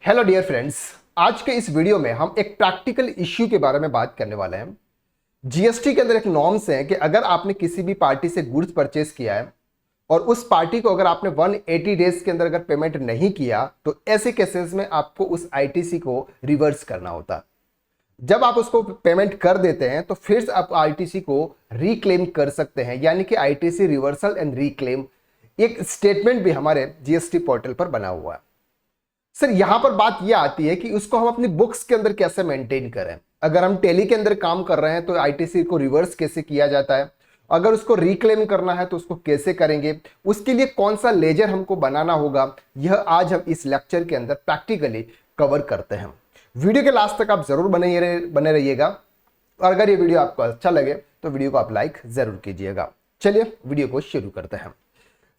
Hello dear friends, आज के इस वीडियो में हम एक प्रैक्टिकल इश्यू के बारे में बात करने वाले हैं। जीएसटी के अंदर एक नॉर्म्स है कि अगर आपने किसी भी पार्टी से गुड्स परचेस किया है और उस पार्टी को अगर आपने 180 डेज के अंदर अगर पेमेंट नहीं किया तो ऐसे केसेस में आपको उस आईटीसी को रिवर्स करना होता है। जब आप उसको पेमेंट कर देते हैं तो फिर आप आईटीसी को रिक्लेम कर सकते हैं, यानी कि आईटीसी रिवर्सल एंड रिक्लेम एक स्टेटमेंट भी हमारे जीएसटी पोर्टल पर बना हुआ है। सर यहां पर बात यह आती है कि उसको हम अपनी बुक्स के अंदर कैसे मेंटेन करें। अगर हम टेली के अंदर काम कर रहे हैं तो आईटीसी को रिवर्स कैसे किया जाता है, अगर उसको रिक्लेम करना है तो उसको कैसे करेंगे, उसके लिए कौन सा लेजर हमको बनाना होगा, यह आज हम इस लेक्चर के अंदर प्रैक्टिकली कवर करते हैं। वीडियो के लास्ट तक आप जरूर बने रहिएगा और अगर ये वीडियो आपको अच्छा लगे तो वीडियो को आप लाइक जरूर कीजिएगा। चलिए वीडियो को शुरू करते हैं।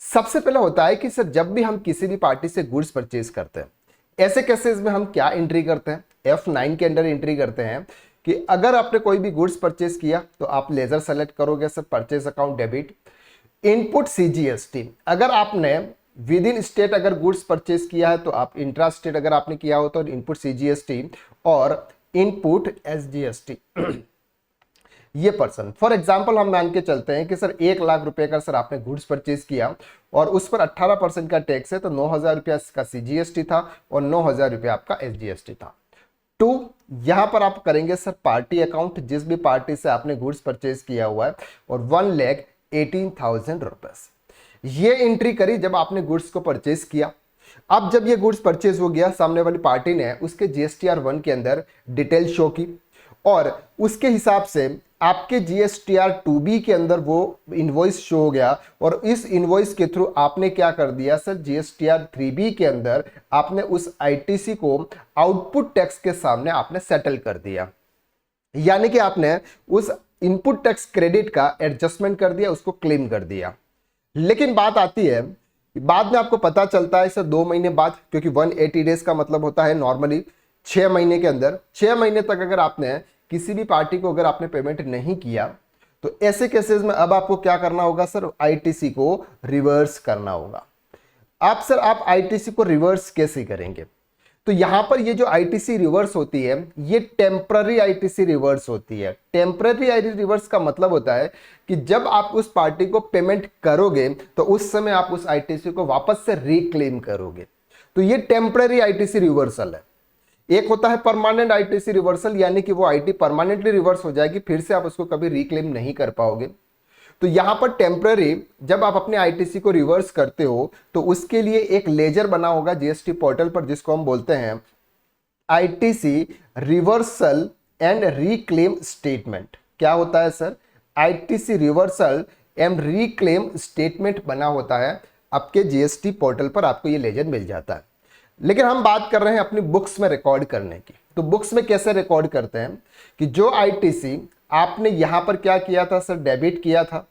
सबसे पहले होता है कि सर जब भी हम किसी भी पार्टी से गुड्स परचेज करते हैं, ऐसे केसेस में हम क्या एंट्री करते हैं, F9 के अंदर एंट्री करते हैं कि अगर आपने कोई भी गुड्स परचेज किया तो आप लेजर सेलेक्ट करोगे sir purchase account debit, input CGST. अगर आपने विद इन स्टेट अगर गुड्स परचेज किया है तो आप इंट्रा स्टेट अगर आपने किया हो तो इनपुट सीजीएसटी और इनपुट एसजीएसटी। ये पर्सन फॉर एग्जाम्पल हम मान के चलते हैं कि सर 1,00,000 रुपए का सर आपने गुड्स परचेज किया और उस पर 18% का टैक्स है तो 9,000 रुपया का सीजीएसटी था और 9,000 रुपया आपका एसजीएसटी था। तो यहां पर आप करेंगे सर पार्टी अकाउंट, जिस भी पार्टी से आपने गुड्स परचेज किया हुआ है, और 1,18,000 रुपए ये एंट्री करी जब आपने गुड्स को परचेज किया। अब जब ये गुड्स परचेज हो गया, सामने वाली पार्टी ने उसके जीएसटीआर 1 के अंदर डिटेल शो की और उसके हिसाब से आपके जीएसटीआर 2B के अंदर वो इनवॉइस शो हो गया और इस इनवॉइस के थ्रू आपने क्या कर दिया सर, जीएसटीआर 3B के अंदर आपने उस आईटीसी को आउटपुट टैक्स के सामने आपने सेटल कर दिया, यानी कि आपने उस इनपुट टैक्स क्रेडिट का एडजस्टमेंट कर दिया, उसको क्लेम कर दिया। लेकिन बात आती है बाद में आपको पता चलता है सर 2 महीने बाद, क्योंकि 180 डेज का मतलब होता है नॉर्मली 6 महीने के अंदर, 6 महीने तक अगर आपने किसी भी पार्टी को अगर आपने पेमेंट नहीं किया तो ऐसे केसेस में अब आपको क्या करना होगा सर, आईटीसी को रिवर्स करना होगा। आप सर आप आईटीसी को रिवर्स कैसे करेंगे, तो यहां पर ये जो आईटीसी रिवर्स होती है ये टेम्पररी आईटीसी रिवर्स होती है। टेम्पररी आईटीसी रिवर्स का मतलब होता है कि जब आप उस पार्टी को पेमेंट करोगे तो उस समय आप उस आईटीसी को वापस से रिक्लेम करोगे, तो ये टेम्पररी आईटीसी रिवर्सल है। एक होता है परमानेंट आईटीसी रिवर्सल, यानी कि वो आईटी परमानेंटली रिवर्स हो जाएगी, फिर से आप उसको कभी रिक्लेम नहीं कर पाओगे। तो यहां पर टेम्पररी जब आप अपने आईटीसी को रिवर्स करते हो तो उसके लिए एक लेजर बना होगा जीएसटी पोर्टल पर, जिसको हम बोलते हैं ITC reversal and reclaim statement. क्या होता है sir, ITC reversal and reclaim statement बना होता है आपके जीएसटी पोर्टल पर, आपको ये लेजर मिल जाता है। लेकिन हम बात कर रहे हैं अपनी बुक्स में रिकॉर्ड करने की, तो बुक्स में कैसे रिकॉर्ड करते हैं कि जो आईटीसी आपने यहां पर क्या किया था सर, डेबिट किया था,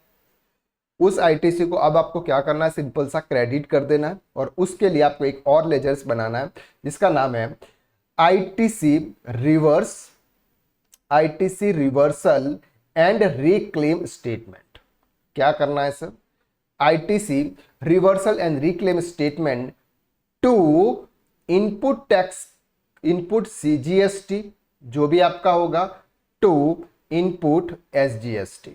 उस आईटीसी को अब आपको क्या करना है, सिंपल सा क्रेडिट कर देना है और उसके लिए आपको एक और लेजर्स बनाना है जिसका नाम है ITC reversal and reclaim statement. क्या करना है sir, ITC reversal and reclaim statement to input tax, input CGST जो भी आपका होगा, टू इनपुट एसजीएसटी।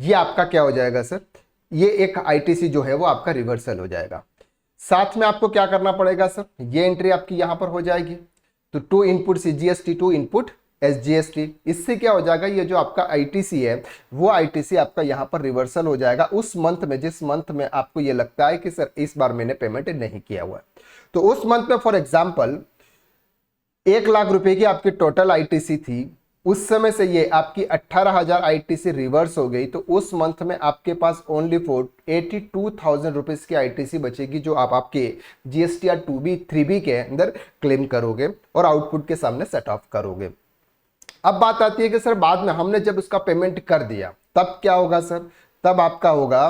ये आपका क्या हो जाएगा सर, ये एक आईटीसी जो है वो आपका रिवर्सल हो जाएगा। साथ में आपको क्या करना पड़ेगा सर, ये एंट्री आपकी यहां पर हो जाएगी, तो to input CGST to input SGST. इससे क्या हो जाएगा, ये जो आपका आईटीसी है वो आईटीसी आपका यहां पर रिवर्सल हो जाएगा उस मंथ में जिस मंथ में आपको ये लगता है कि सर इस बार मैंने पेमेंट नहीं किया हुआ है। तो उस मंथ में फॉर एग्जांपल 1,00,000 रुपए की आपकी टोटल आईटीसी थी, उस समय से ये आपकी 18,000 आईटीसी रिवर्स हो गई, तो उस मंथ में आपके पास ओनली फॉर 82,000 रुपीज की आईटीसी बचेगी जो आप आपके जीएसटीआर 2B 3B के अंदर क्लेम करोगे और आउटपुट के सामने सेट ऑफ करोगे। अब बात आती है कि सर बाद में हमने जब उसका पेमेंट कर दिया तब क्या होगा सर, तब आपका होगा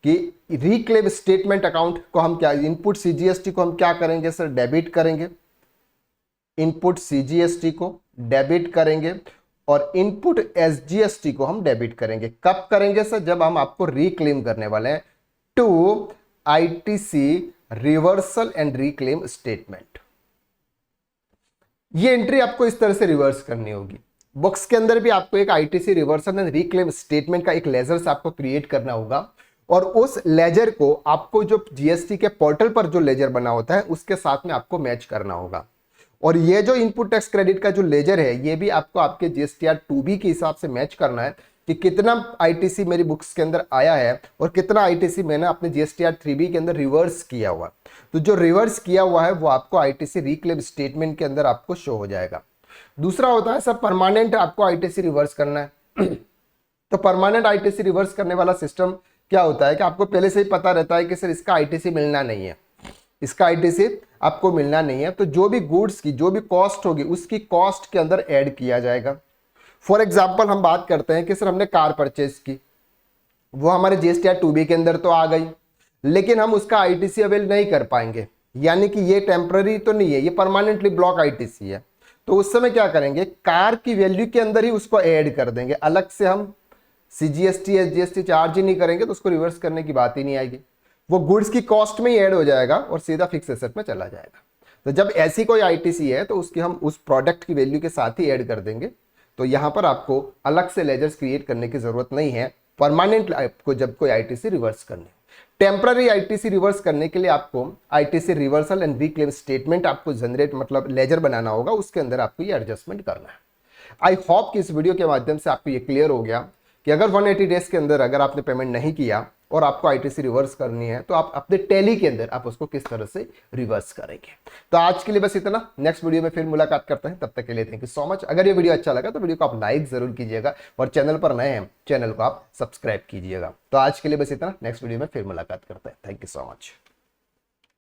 कि रिक्लेम स्टेटमेंट अकाउंट को हम क्या, इनपुट सीजीएसटी को हम क्या करेंगे सर, डेबिट करेंगे, इनपुट सीजीएसटी को डेबिट करेंगे और इनपुट एसजीएसटी को हम डेबिट करेंगे। कब करेंगे सर, जब हम आपको रिक्लेम करने वाले हैं to ITC reversal and reclaim statement. ये एंट्री आपको इस तरह से रिवर्स करनी होगी। बुक्स के अंदर भी आपको एक ITC reversal and reclaim statement का एक लेजर से आपको क्रिएट करना होगा, और उस लेजर को आपको जो जीएसटी के पोर्टल पर जो लेजर बना होता है उसके साथ में आपको मैच करना होगा। और ये जो इनपुट टैक्स क्रेडिट का जो लेजर है ये भी आपको आपके जीएसटीआर 2B के हिसाब से मैच करना है कि कितना आईटीसी मेरी बुक्स के अंदर आया है और कितना आईटीसी मैंने अपने जीएसटीआर 3B के अंदर रिवर्स किया हुआ। तो जो रिवर्स किया हुआ है वो आपको आईटीसी रिक्लेम स्टेटमेंट के अंदर आपको शो हो जाएगा। दूसरा होता है सर परमानेंट आपको आईटीसी रिवर्स करना है। तो परमानेंट आईटीसी रिवर्स करने वाला सिस्टम क्या होता है कि आपको पहले से ही पता रहता है कि सर इसका आईटीसी मिलना नहीं है, इसका आईटीसी आपको मिलना नहीं है। तो जो भी गुड्स की जो भी कॉस्ट होगी उसकी कॉस्ट के अंदर ऐड किया जाएगा। फॉर एग्जांपल हम बात करते हैं कि सर हमने कार परचेज की, वो हमारे जीएसटीआर 2B के अंदर तो आ गई, लेकिन हम उसका आईटीसी अवेल नहीं कर पाएंगे, यानी कि ये टेम्पररी तो नहीं है, ये परमानेंटली ब्लॉक आईटीसी है। तो उस समय क्या करेंगे, कार की वैल्यू के अंदर ही उसको ऐड कर देंगे, अलग से हम सीजीएसटी एसजीएसटी चार्ज ही नहीं करेंगे, तो उसको रिवर्स करने की बात ही नहीं आएगी। वो गुड्स की कॉस्ट में ही ऐड हो जाएगा और सीधा फिक्स एसेट में चला जाएगा। तो जब ऐसी कोई आईटीसी है तो उसकी हम उस प्रोडक्ट की वैल्यू के साथ ही ऐड कर देंगे। तो यहां पर आपको अलग से लेजर्स क्रिएट करने की जरूरत नहीं है परमानेंट आपको जब कोई आईटीसी रिवर्स करनी। टेम्पररी आईटीसी रिवर्स करने के लिए आपको ITC reversal and reclaim statement आपको जनरेट मतलब लेजर बनाना होगा, उसके अंदर आपको ये एडजस्टमेंट करना है। आई होप कि इस वीडियो के माध्यम से आपको ये क्लियर हो गया कि अगर 180 डेज के अंदर अगर आपने पेमेंट नहीं किया और आपको आईटीसी रिवर्स करनी है तो आप अपने टैली के अंदर आप उसको किस तरह से रिवर्स करेंगे। तो आज के लिए बस इतना, नेक्स्ट वीडियो में फिर मुलाकात करते हैं, तब तक के लिए थैंक यू सो मच। अगर ये वीडियो अच्छा लगा तो वीडियो को आप लाइक जरूर कीजिएगा और चैनल पर नए हैं चैनल को आप सब्सक्राइब कीजिएगा। तो आज के लिए बस इतना, नेक्स्ट वीडियो में फिर मुलाकात करते हैं। Thank you so much.